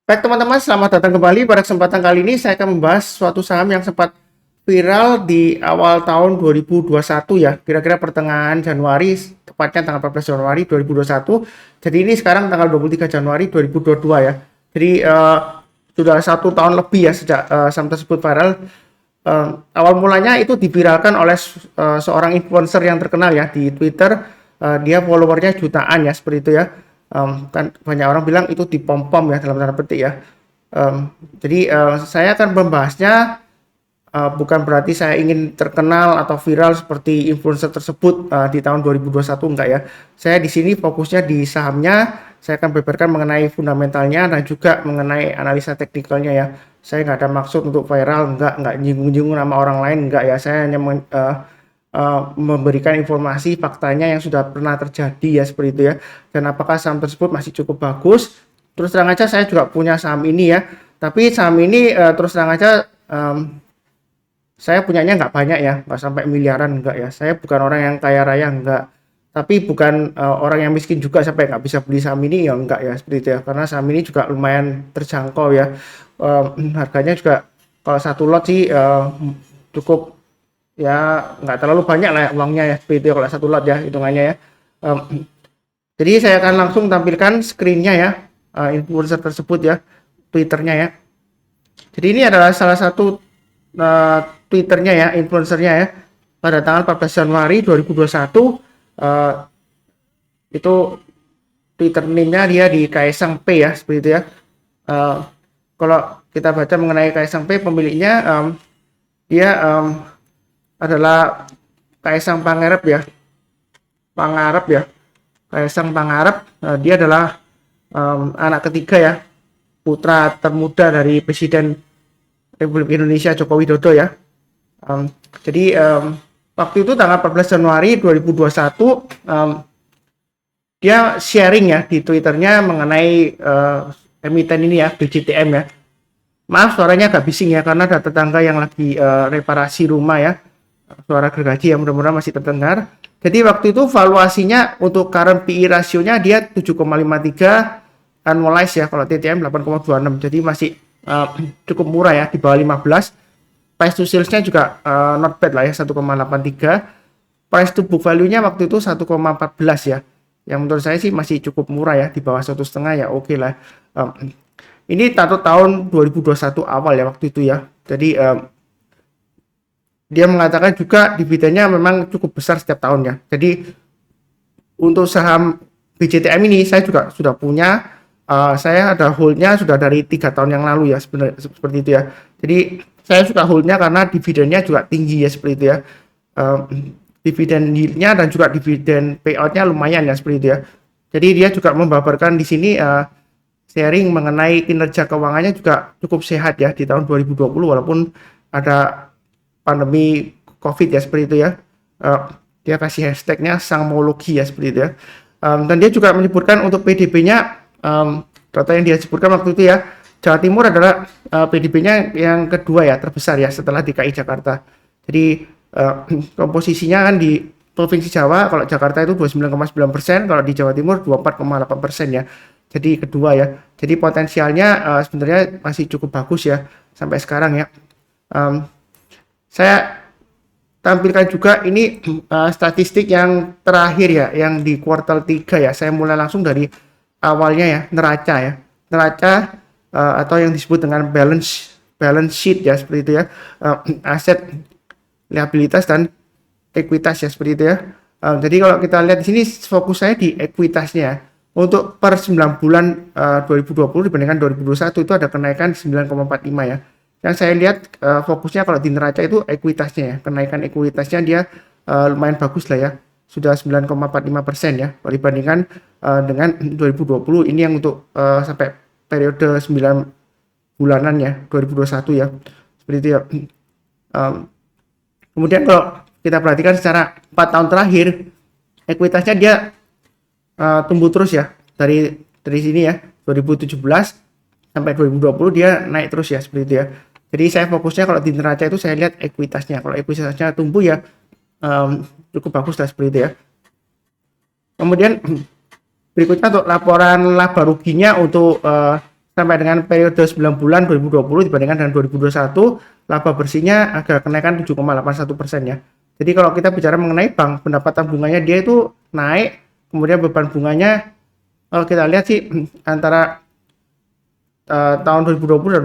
Baik teman-teman, selamat datang kembali. Pada kesempatan kali ini saya akan membahas suatu saham yang sempat viral di awal tahun 2021 ya. Kira-kira pertengahan Januari, tepatnya tanggal 14 Januari 2021. Jadi ini sekarang tanggal 23 Januari 2022 ya. Jadi sudah 1 tahun lebih ya sejak saham tersebut viral. Awal mulanya itu diviralkan oleh seorang influencer yang terkenal ya di Twitter. Dia followernya jutaan ya, seperti itu ya. Kan banyak orang bilang itu dipom-pom ya, dalam tanda petik ya. Jadi saya akan membahasnya, bukan berarti saya ingin terkenal atau viral seperti influencer tersebut di tahun 2021, enggak ya. Saya di sini fokusnya di sahamnya. Saya akan beberkan mengenai fundamentalnya dan juga mengenai analisa teknikalnya ya. Saya nggak ada maksud untuk viral, nggak nyinggung-nyinggung nama orang lain, enggak ya. Saya hanya memberikan informasi faktanya yang sudah pernah terjadi ya, seperti itu ya. Dan apakah saham tersebut masih cukup bagus. Terus terang aja saya juga punya saham ini ya, tapi saham ini terus terang aja saya punyanya nggak banyak ya, nggak sampai miliaran, enggak ya. Saya bukan orang yang kaya raya, enggak, tapi bukan orang yang miskin juga sampai nggak bisa beli saham ini ya, enggak ya, seperti itu ya. Karena saham ini juga lumayan terjangkau ya. Harganya juga kalau satu lot sih cukup ya, nggak terlalu banyak lah ya, uangnya ya, seperti itu ya, kalau satu lot ya hitungannya ya. Jadi saya akan langsung tampilkan screennya ya, influencer tersebut ya, Twitternya ya. Jadi ini adalah salah satu Twitternya ya, influencernya ya, pada tanggal 14 Januari 2021. Itu Twitter name-nya dia di Kaisang P ya, seperti itu ya. Kalau kita baca mengenai Kaisang P, pemiliknya dia adalah Kaisang Pangarep ya, Kaisang Pangarep. Dia adalah anak ketiga ya, putra termuda dari Presiden Republik Indonesia Joko Widodo ya. Jadi waktu itu tanggal 14 Januari 2021 dia sharing ya di Twitternya mengenai emiten ini ya, BJTM ya. Maaf suaranya agak bising ya, karena ada tetangga yang lagi reparasi rumah ya. Suara gergaji ya, mudah-mudahan masih terdengar. Jadi waktu itu valuasinya untuk current PE rasionya dia 7,53, annualized ya, kalau TTM 8,26. Jadi masih cukup murah ya, di bawah 15. Price to sales-nya juga not bad lah ya, 1,83. Price to book value-nya waktu itu 1,14 ya. Yang menurut saya sih masih cukup murah ya, di bawah 1,5 ya, oke lah. Ini tahun 2021 awal ya waktu itu ya. Jadi dia mengatakan juga dividennya memang cukup besar setiap tahunnya. Jadi untuk saham BJTM ini saya juga sudah punya. Saya ada holdnya sudah dari 3 tahun yang lalu ya, sebenarnya seperti itu ya. Jadi saya suka holdnya karena dividennya juga tinggi ya, seperti itu ya. Dividen yield-nya dan juga dividen payout-nya lumayan ya, seperti itu ya. Jadi dia juga membabarkan di sini sharing mengenai kinerja keuangannya juga cukup sehat ya di tahun 2020, walaupun ada pandemi COVID ya, seperti itu ya. Dia kasih hashtagnya sangmologi ya, seperti itu ya. Dan dia juga menyebutkan untuk PDB-nya, data yang dia sebutkan waktu itu ya, Jawa Timur adalah PDB-nya yang kedua ya, terbesar ya, setelah DKI Jakarta. Jadi komposisinya kan di Provinsi Jawa, kalau Jakarta itu 29,9%, kalau di Jawa Timur 24,8% ya. Jadi kedua ya. Jadi potensialnya sebenarnya masih cukup bagus ya sampai sekarang ya. Saya tampilkan juga ini statistik yang terakhir ya, yang di kuartal 3 ya. Saya mulai langsung dari awalnya ya, neraca ya. Neraca atau yang disebut dengan balance sheet ya, seperti itu ya. Aset, liabilitas dan ekuitas ya, seperti itu ya. Jadi kalau kita lihat di sini fokus saya di ekuitasnya. Untuk per 9 bulan 2020 dibandingkan 2021 itu ada kenaikan 9,45 ya. Yang saya lihat fokusnya kalau di neraca itu ekuitasnya ya. Kenaikan ekuitasnya dia lumayan bagus lah ya. Sudah 9,45% ya. Kalau dibandingkan dengan 2020, ini yang untuk sampai periode 9 bulanan ya, 2021 ya. Seperti itu ya. Kemudian kalau kita perhatikan secara 4 tahun terakhir, ekuitasnya dia tumbuh terus ya, dari sini ya, 2017 sampai 2020 dia naik terus ya, seperti itu ya. Jadi saya fokusnya kalau di neraca itu saya lihat ekuitasnya. Kalau ekuitasnya tumbuh ya cukup bagus lah, seperti itu ya. Kemudian berikutnya untuk laporan laba ruginya untuk sampai dengan periode 9 bulan 2020 dibandingkan dengan 2021, laba bersihnya agak kenaikan 7,81% ya. Jadi kalau kita bicara mengenai bank, pendapatan bunganya dia itu naik, kemudian beban bunganya kalau kita lihat sih antara tahun 2020 dan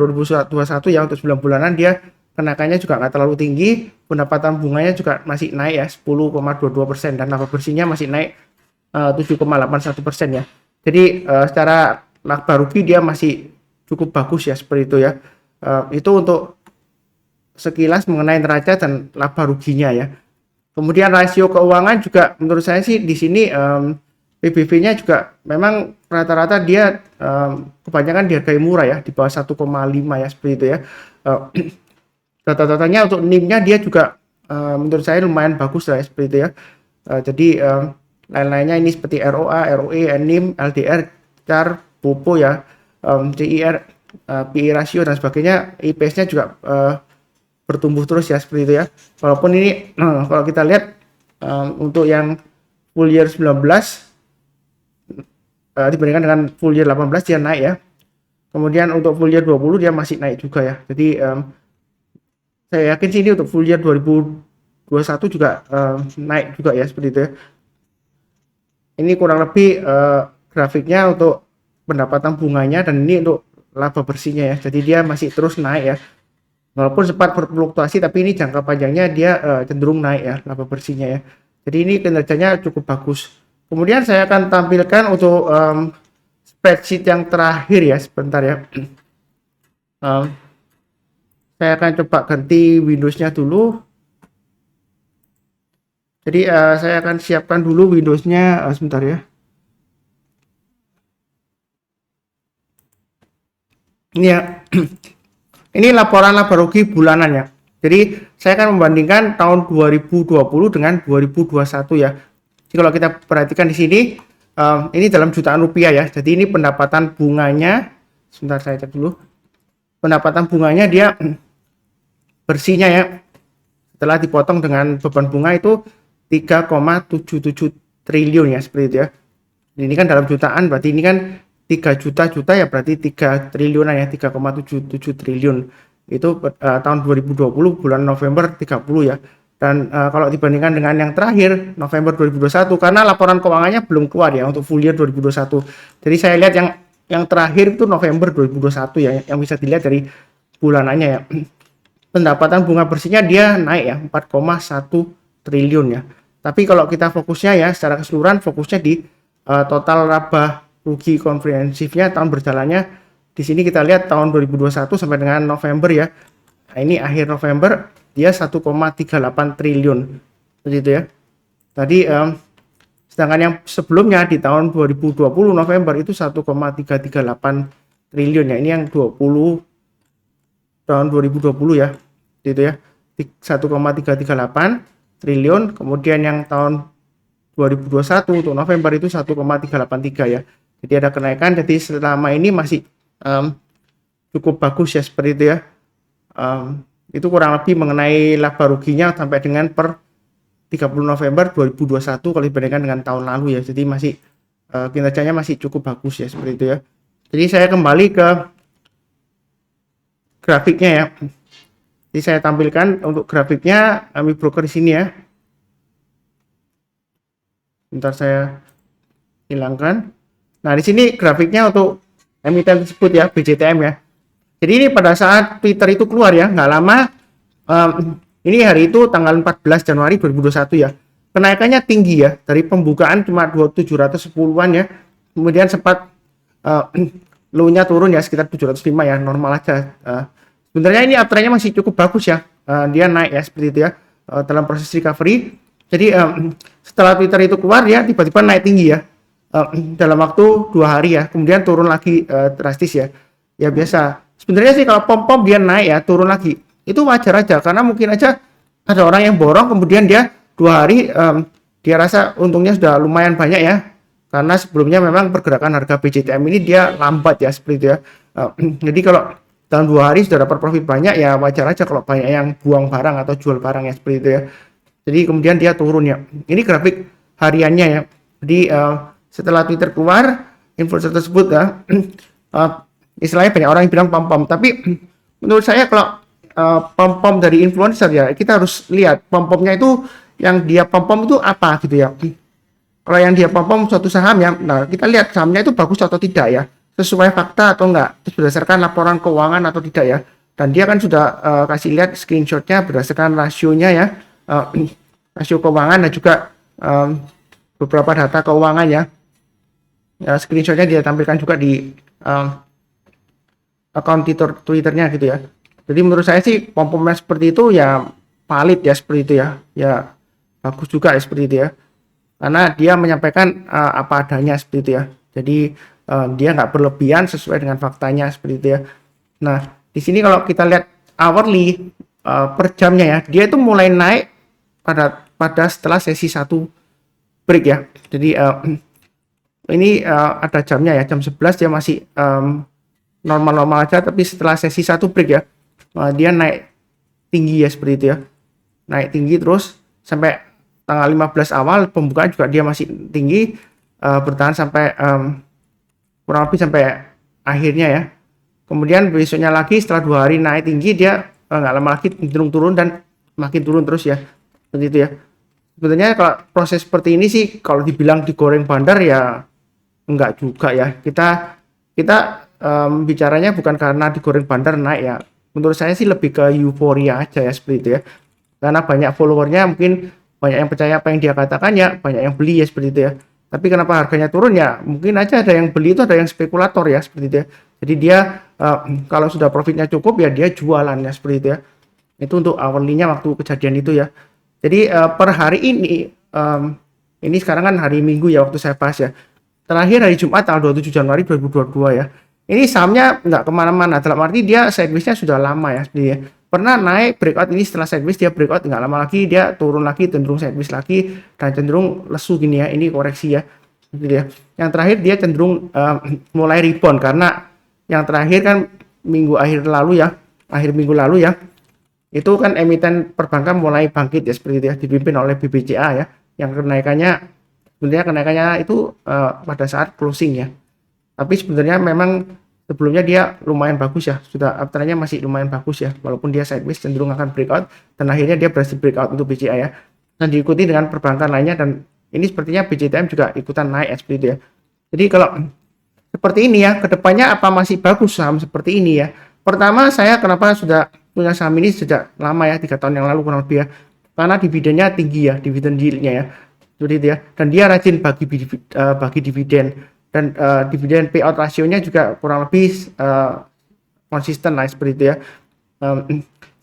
2021 ya, untuk 9 bulanan dia kenaikannya juga nggak terlalu tinggi, pendapatan bunganya juga masih naik ya 10,22%, dan laba bersihnya masih naik 7,81% ya. Jadi secara laba rugi dia masih cukup bagus ya, seperti itu ya. Itu untuk sekilas mengenai neraca dan laba ruginya ya. Kemudian rasio keuangan juga menurut saya sih di sini PBV-nya juga memang rata-rata dia kebanyakan dihargai murah ya, di bawah 1,5 ya, seperti itu ya. Data-datanya untuk NIM-nya dia juga menurut saya lumayan bagus lah ya, seperti itu ya. Jadi lain-lainnya ini seperti ROA, ROE, NIM, LDR, CAR, POPO ya, CIR, PI rasio dan sebagainya, IPS-nya juga bertumbuh terus ya, seperti itu ya. Walaupun ini kalau kita lihat untuk yang full year 19 dibandingkan dengan full year 18 dia naik ya. Kemudian untuk full year 20 dia masih naik juga ya. Jadi saya yakin sih ini untuk full year 2021 juga naik juga ya, seperti itu ya. Ini kurang lebih grafiknya untuk pendapatan bunganya, dan ini untuk laba bersihnya ya. Jadi dia masih terus naik ya. Walaupun sempat berfluktuasi, tapi ini jangka panjangnya dia cenderung naik ya, laba bersihnya ya. Jadi ini kinerjanya cukup bagus. Kemudian saya akan tampilkan untuk spreadsheet yang terakhir ya, sebentar ya. Saya akan coba ganti Windows-nya dulu. Jadi saya akan siapkan dulu Windows-nya sebentar ya. Ini ya. Ini laporan laba rugi bulanan ya. Jadi saya akan membandingkan tahun 2020 dengan 2021 ya. Jadi kalau kita perhatikan di sini, ini dalam jutaan rupiah ya. Jadi ini pendapatan bunganya, sebentar saya cek dulu. Pendapatan bunganya dia bersihnya ya, setelah dipotong dengan beban bunga itu 3,77 triliun ya, seperti itu ya. Ini kan dalam jutaan, berarti ini kan 3 juta ya, berarti 3 triliunan ya, 3,77 triliun. Itu tahun 2020 bulan November 30 ya. Dan kalau dibandingkan dengan yang terakhir November 2021, karena laporan keuangannya belum keluar ya untuk full year 2021. Jadi saya lihat yang terakhir itu November 2021 ya, yang bisa dilihat dari bulanannya ya. Pendapatan bunga bersihnya dia naik ya, 4,1 triliun ya. Tapi kalau kita fokusnya ya secara keseluruhan, fokusnya di total laba rugi komprehensifnya tahun berjalannya. Di sini kita lihat tahun 2021 sampai dengan November ya. Nah, ini akhir November dia 1,38 triliun begitu ya. Tadi sedangkan yang sebelumnya di tahun 2020 November itu 1,338 triliun ya. Ini yang 20 tahun 2020 ya. Gitu ya. 1,338 triliun, kemudian yang tahun 2021 untuk November itu 1,383 ya. Jadi ada kenaikan, jadi selama ini masih cukup bagus ya, seperti itu ya. Itu kurang lebih mengenai laba ruginya sampai dengan per 30 November 2021 kalau dibandingkan dengan tahun lalu ya. Jadi masih kinerjanya masih cukup bagus ya, seperti itu ya. Jadi saya kembali ke grafiknya ya. Jadi saya tampilkan untuk grafiknya Ami Broker di sini ya. Bentar saya hilangkan. Nah, di sini grafiknya untuk emiten tersebut ya, BJTM ya. Jadi ini pada saat Twitter itu keluar ya, nggak lama. Ini hari itu tanggal 14 Januari 2021 ya. Kenaikannya tinggi ya, dari pembukaan cuma 710-an ya. Kemudian sempat low-nya turun ya sekitar 705 ya, normal aja. Sebenarnya ini uptrend-nya masih cukup bagus ya. Dia naik ya, seperti itu ya, dalam proses recovery. Jadi setelah Twitter itu keluar ya, tiba-tiba naik tinggi ya. Dalam waktu 2 hari ya, kemudian turun lagi drastis ya. Ya biasa. Sebenarnya sih kalau pom-pom dia naik ya, turun lagi. Itu wajar aja, karena mungkin aja ada orang yang borong, kemudian dia 2 hari dia rasa untungnya sudah lumayan banyak ya. Karena sebelumnya memang pergerakan harga BJTM ini dia lambat ya, seperti itu ya. Jadi kalau dalam 2 hari sudah dapat profit banyak ya, wajar aja kalau banyak yang buang barang atau jual barang ya, seperti itu ya. Jadi kemudian dia turun ya. Ini grafik hariannya ya. Jadi setelah Twitter keluar influencer tersebut ya, istilahnya banyak orang yang bilang pom-pom, tapi menurut saya kalau pom-pom dari influencer ya kita harus lihat pom-pomnya itu yang dia pom-pom itu apa gitu ya. Kalau yang dia pom-pom suatu saham ya, nah kita lihat sahamnya itu bagus atau tidak ya, sesuai fakta atau enggak, terus berdasarkan laporan keuangan atau tidak ya. Dan dia kan sudah kasih lihat screenshotnya berdasarkan rasionya ya, rasio keuangan dan juga beberapa data keuangan ya. Screenshotnya dia tampilkan juga di akun Twitternya gitu ya. Jadi menurut saya sih pom-pomnya seperti itu ya valid ya seperti itu ya, ya bagus juga ya seperti itu ya. Karena dia menyampaikan apa adanya seperti itu ya. Jadi dia nggak berlebihan sesuai dengan faktanya seperti itu ya. Nah di sini kalau kita lihat hourly per jamnya ya, dia itu mulai naik pada setelah sesi 1 break ya. Jadi ini ada jamnya ya, jam 11 dia masih normal-normal aja, tapi setelah sesi 1 break ya dia naik tinggi ya seperti itu ya, naik tinggi terus sampai tanggal 15 awal pembukaan juga dia masih tinggi, bertahan sampai kurang lebih sampai akhirnya ya. Kemudian besoknya lagi setelah 2 hari naik tinggi, dia nggak lama lagi cenderung turun dan makin turun terus ya seperti itu ya. Sebenarnya kalau proses seperti ini sih kalau dibilang digoreng bandar ya enggak juga ya. Kita bicaranya bukan karena digoreng bandar naik ya. Menurut saya sih lebih ke euforia aja ya seperti itu ya. Karena banyak followernya, mungkin banyak yang percaya apa yang dia katakan ya, banyak yang beli ya seperti itu ya. Tapi kenapa harganya turun ya? Mungkin aja ada yang beli itu ada yang spekulator ya seperti itu ya. Jadi dia kalau sudah profitnya cukup ya dia jualan ya seperti itu ya. Itu untuk hourly-nya waktu kejadian itu ya. Jadi per hari ini sekarang kan hari Minggu ya waktu saya bahas ya. Terakhir hari Jumat tanggal 27 Januari 2022 ya. Ini sahamnya nggak kemana-mana, dalam arti dia sideways-nya sudah lama ya sebenarnya. Pernah naik breakout, ini setelah sideways dia breakout, nggak lama lagi dia turun lagi, cenderung sideways lagi dan cenderung lesu gini ya. Ini koreksi ya, gitu ya. Yang terakhir dia cenderung mulai rebound karena yang terakhir kan minggu akhir lalu ya, akhir minggu lalu ya, itu kan emiten perbankan mulai bangkit ya seperti itu ya, dipimpin oleh BBCA ya, yang kenaikannya itu pada saat closing ya. Tapi sebenarnya memang sebelumnya dia lumayan bagus ya, sudah afternya masih lumayan bagus ya, walaupun dia sideways cenderung akan breakout dan akhirnya dia berhasil breakout untuk BCA ya, dan diikuti dengan perbankan lainnya, dan ini sepertinya BCTM juga ikutan naik ya seperti itu ya. Jadi kalau seperti ini ya, kedepannya apa masih bagus saham seperti ini ya? Pertama saya kenapa sudah punya saham ini sejak lama ya, 3 tahun yang lalu kurang lebih ya, karena dividennya tinggi ya, dividen yieldnya ya, seperti itu ya, dan dia rajin bagi dividen, dan dividen payout rasionya juga kurang lebih konsisten lah seperti itu ya.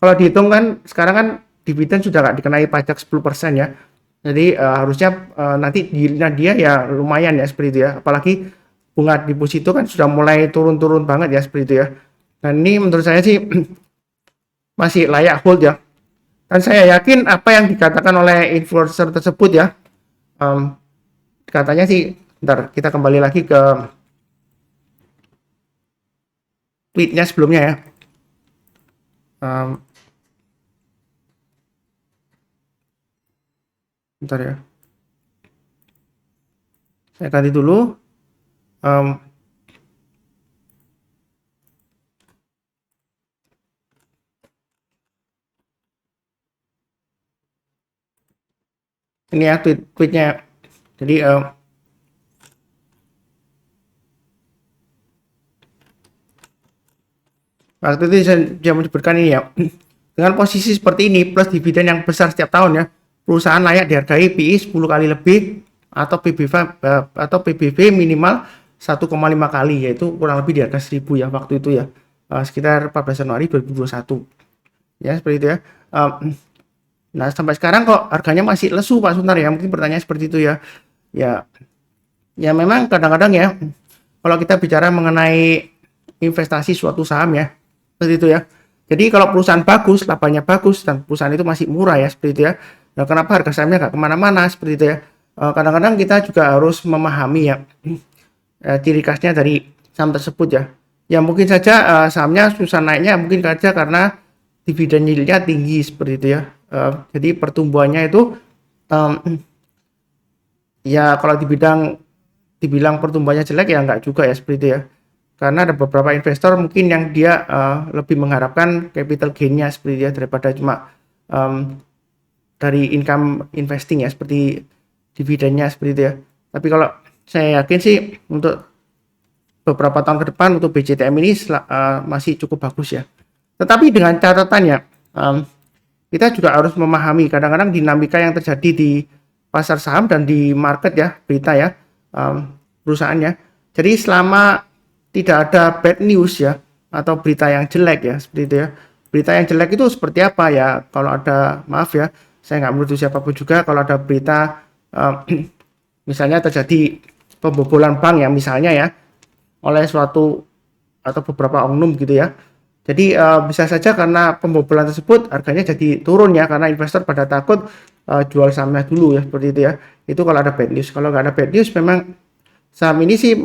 Kalau dihitung kan sekarang kan dividen sudah nggak dikenai pajak 10% ya, jadi harusnya nanti yieldnya dia ya lumayan ya seperti itu ya, apalagi bunga deposito kan sudah mulai turun-turun banget ya seperti itu ya. Dan ini menurut saya sih masih layak hold ya, dan saya yakin apa yang dikatakan oleh influencer tersebut ya, katanya sih, ntar kita kembali lagi ke tweetnya sebelumnya ya. Bentar ya, saya ganti dulu. Ini ya tweetnya. Jadi waktu itu saya menyebutkan ini ya, dengan posisi seperti ini plus dividen yang besar setiap tahun ya, perusahaan layak dihargai PI 10 kali lebih atau PBV minimal 1,5 kali, yaitu kurang lebih di harga 1000 ya waktu itu ya, sekitar 14 Januari 2021 ya seperti itu ya. Nah sampai sekarang kok harganya masih lesu Pak Suntar ya, mungkin pertanyaan seperti itu ya. Ya memang kadang-kadang ya kalau kita bicara mengenai investasi suatu saham ya seperti itu ya. Jadi kalau perusahaan bagus, labanya bagus, dan perusahaan itu masih murah ya seperti itu ya. Nah kenapa harga sahamnya nggak kemana-mana seperti itu ya. Kadang-kadang kita juga harus memahami ya ciri khasnya dari saham tersebut ya. Ya mungkin saja sahamnya susah naiknya mungkin saja karena dividen yieldnya tinggi seperti itu ya. Jadi pertumbuhannya itu ya kalau dibilang pertumbuhannya jelek ya enggak juga ya seperti itu ya. karena ada beberapa investor mungkin yang dia lebih mengharapkan capital gain-nya seperti dia daripada cuma dari income investing ya, seperti dividennya seperti itu ya. Tapi kalau saya yakin sih untuk beberapa tahun ke depan untuk BCTM ini masih cukup bagus ya. Tetapi dengan catatannya, kita juga harus memahami kadang-kadang dinamika yang terjadi di pasar saham dan di market ya, berita ya, perusahaannya. Jadi selama tidak ada bad news ya, atau berita yang jelek ya, seperti itu ya. Berita yang jelek itu seperti apa ya? Kalau ada, maaf ya, saya nggak menuduh siapapun juga, kalau ada berita misalnya terjadi pembobolan bank ya, misalnya ya, oleh suatu atau beberapa oknum gitu ya. Jadi bisa saja karena pembobolan tersebut harganya jadi turun ya, karena investor pada takut jual sahamnya dulu ya, seperti itu ya. Itu kalau ada bad news. Kalau nggak ada bad news, memang saham ini sih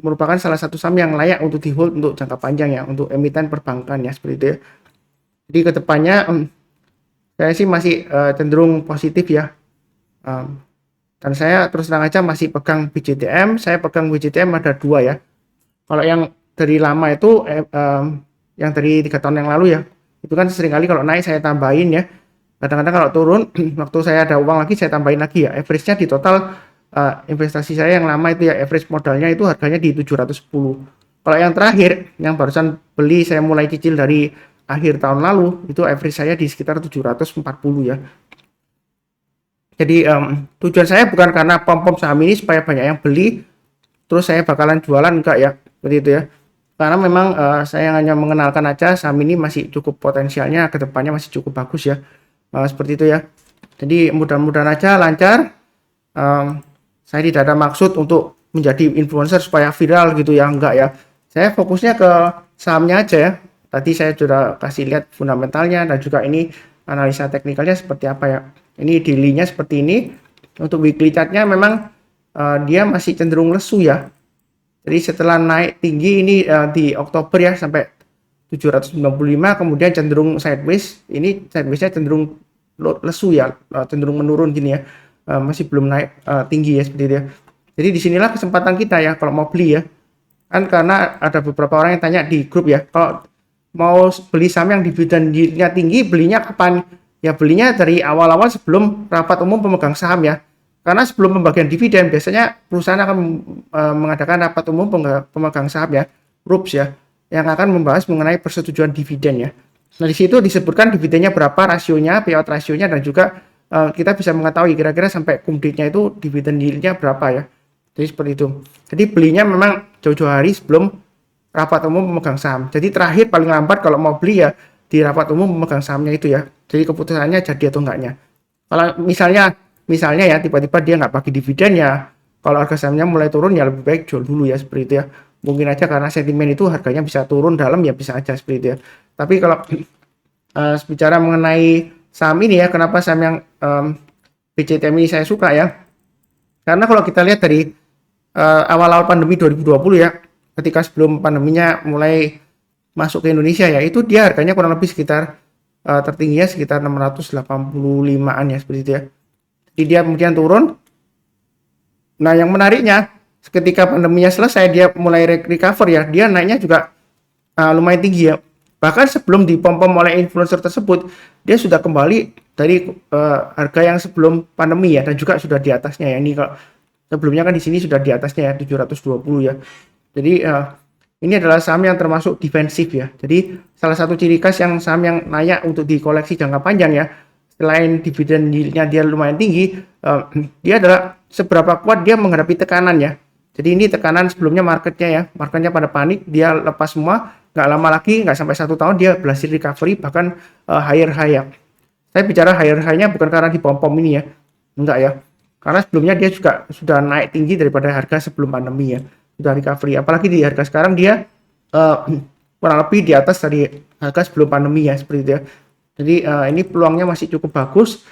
merupakan salah satu saham yang layak untuk di hold untuk jangka panjang ya, untuk emiten perbankan ya, seperti itu ya. Jadi kedepannya saya sih masih cenderung positif ya. Dan saya terus terang aja masih pegang BCTM. Saya pegang BCTM ada 2 ya. Kalau yang dari lama itu yang dari 3 tahun yang lalu ya, itu kan seringkali kalau naik saya tambahin ya. Kadang-kadang kalau turun waktu saya ada uang lagi saya tambahin lagi ya. Average-nya di total investasi saya yang lama itu ya, average modalnya itu harganya di 710. Kalau yang terakhir yang barusan beli saya mulai cicil dari akhir tahun lalu, itu average saya di sekitar 740 ya. Jadi tujuan saya bukan karena pom-pom saham ini supaya banyak yang beli terus saya bakalan jualan, enggak ya, seperti itu ya. Karena memang saya hanya mengenalkan aja saham ini masih cukup potensialnya, kedepannya masih cukup bagus ya, seperti itu ya. Jadi mudah-mudahan aja lancar. Saya tidak ada maksud untuk menjadi influencer supaya viral gitu ya, enggak ya. Saya fokusnya ke sahamnya aja ya. Tadi saya sudah kasih lihat fundamentalnya dan juga ini analisa teknikalnya seperti apa ya. Ini daily-nya seperti ini. Untuk weekly chart-nya memang dia masih cenderung lesu ya. Jadi setelah naik tinggi ini di Oktober ya sampai 795, kemudian cenderung sideways. Ini sideways-nya cenderung lesu ya, cenderung menurun gini ya. Masih belum naik tinggi ya, seperti itu ya. Jadi disinilah kesempatan kita ya kalau mau beli ya. Kan karena ada beberapa orang yang tanya di grup ya, kalau mau beli saham yang dividen yield-nya tinggi, belinya kapan? Ya belinya dari awal-awal sebelum rapat umum pemegang saham ya. Karena sebelum pembagian dividen biasanya perusahaan akan mengadakan rapat umum pemegang saham ya, RUPS ya, yang akan membahas mengenai persetujuan dividen ya. Nah di situ disebutkan dividennya berapa, rasionya, payout rasionya, dan juga kita bisa mengetahui kira-kira sampai cum date-nya itu dividen yield-nya berapa ya. Jadi seperti itu. Jadi belinya memang jauh-jauh hari sebelum rapat umum pemegang saham. Jadi terakhir paling lambat kalau mau beli ya di rapat umum pemegang sahamnya itu ya. Jadi keputusannya jadi atau enggaknya. Kalau misalnya ya tiba-tiba dia nggak bagi dividen ya, kalau harga sahamnya mulai turun ya lebih baik jual dulu ya, seperti itu ya. Mungkin aja karena sentimen itu harganya bisa turun dalam ya, bisa aja seperti itu ya. Tapi kalau bicara mengenai saham ini ya, kenapa saham yang BCTM ini saya suka ya, karena kalau kita lihat dari awal-awal pandemi 2020 ya, ketika sebelum pandeminya mulai masuk ke Indonesia ya, itu dia harganya kurang lebih sekitar tertingginya sekitar 685-an ya, seperti itu ya. Jadi dia kemudian turun. Nah yang menariknya ketika pandeminya selesai dia mulai recover ya, dia naiknya juga lumayan tinggi ya. Bahkan sebelum dipom-pom oleh influencer tersebut, dia sudah kembali dari harga yang sebelum pandemi ya, dan juga sudah di atasnya ya. Ini kalau sebelumnya kan di sini sudah di atasnya ya, 720 ya. Jadi ini adalah saham yang termasuk defensif ya. Jadi salah satu ciri khas yang saham yang layak untuk dikoleksi jangka panjang ya, selain dividen yield-nya dia lumayan tinggi, dia adalah seberapa kuat dia menghadapi tekanan ya. Jadi ini tekanan sebelumnya marketnya pada panik, dia lepas semua, nggak lama lagi, nggak sampai 1 tahun dia berhasil recovery, bahkan higher high ya. Saya bicara higher high-nya bukan karena di pom-pom ini ya, enggak ya. Karena sebelumnya dia juga sudah naik tinggi daripada harga sebelum pandemi ya, sudah recovery. Apalagi di harga sekarang dia kurang lebih di atas dari harga sebelum pandemi ya, seperti itu ya. Jadi ini peluangnya masih cukup bagus.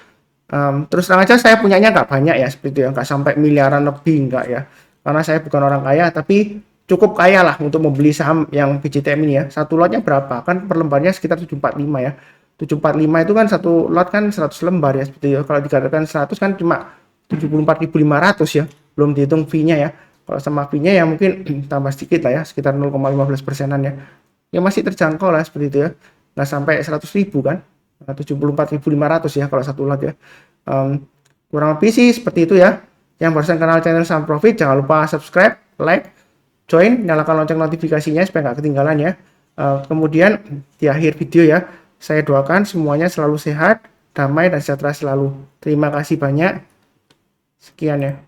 Terus terang aja saya punyanya nggak banyak ya, seperti itu ya, nggak sampai miliaran lebih, nggak ya. Karena saya bukan orang kaya, tapi cukup kaya lah untuk membeli saham yang BCTM ini ya. Satu lotnya berapa? Kan per lembarnya sekitar 745 ya. 745 itu kan satu lot kan 100 lembar ya, seperti itu. Kalau dikatakan 100 kan cuma 74.500 ya, belum dihitung fee-nya ya. Kalau sama fee-nya ya mungkin tambah sedikit lah ya, sekitar 0,15 persenan ya. Ya masih terjangkau lah seperti itu ya. Nggak sampai 100.000 kan, 74.500 ya kalau satu lot ya. Kurang lebih sih seperti itu ya. Yang barusan kenal channel Saham Profit, jangan lupa subscribe, like, join, nyalakan lonceng notifikasinya supaya nggak ketinggalan ya. Kemudian di akhir video ya, saya doakan semuanya selalu sehat, damai, dan sejahtera selalu. Terima kasih banyak. Sekian ya.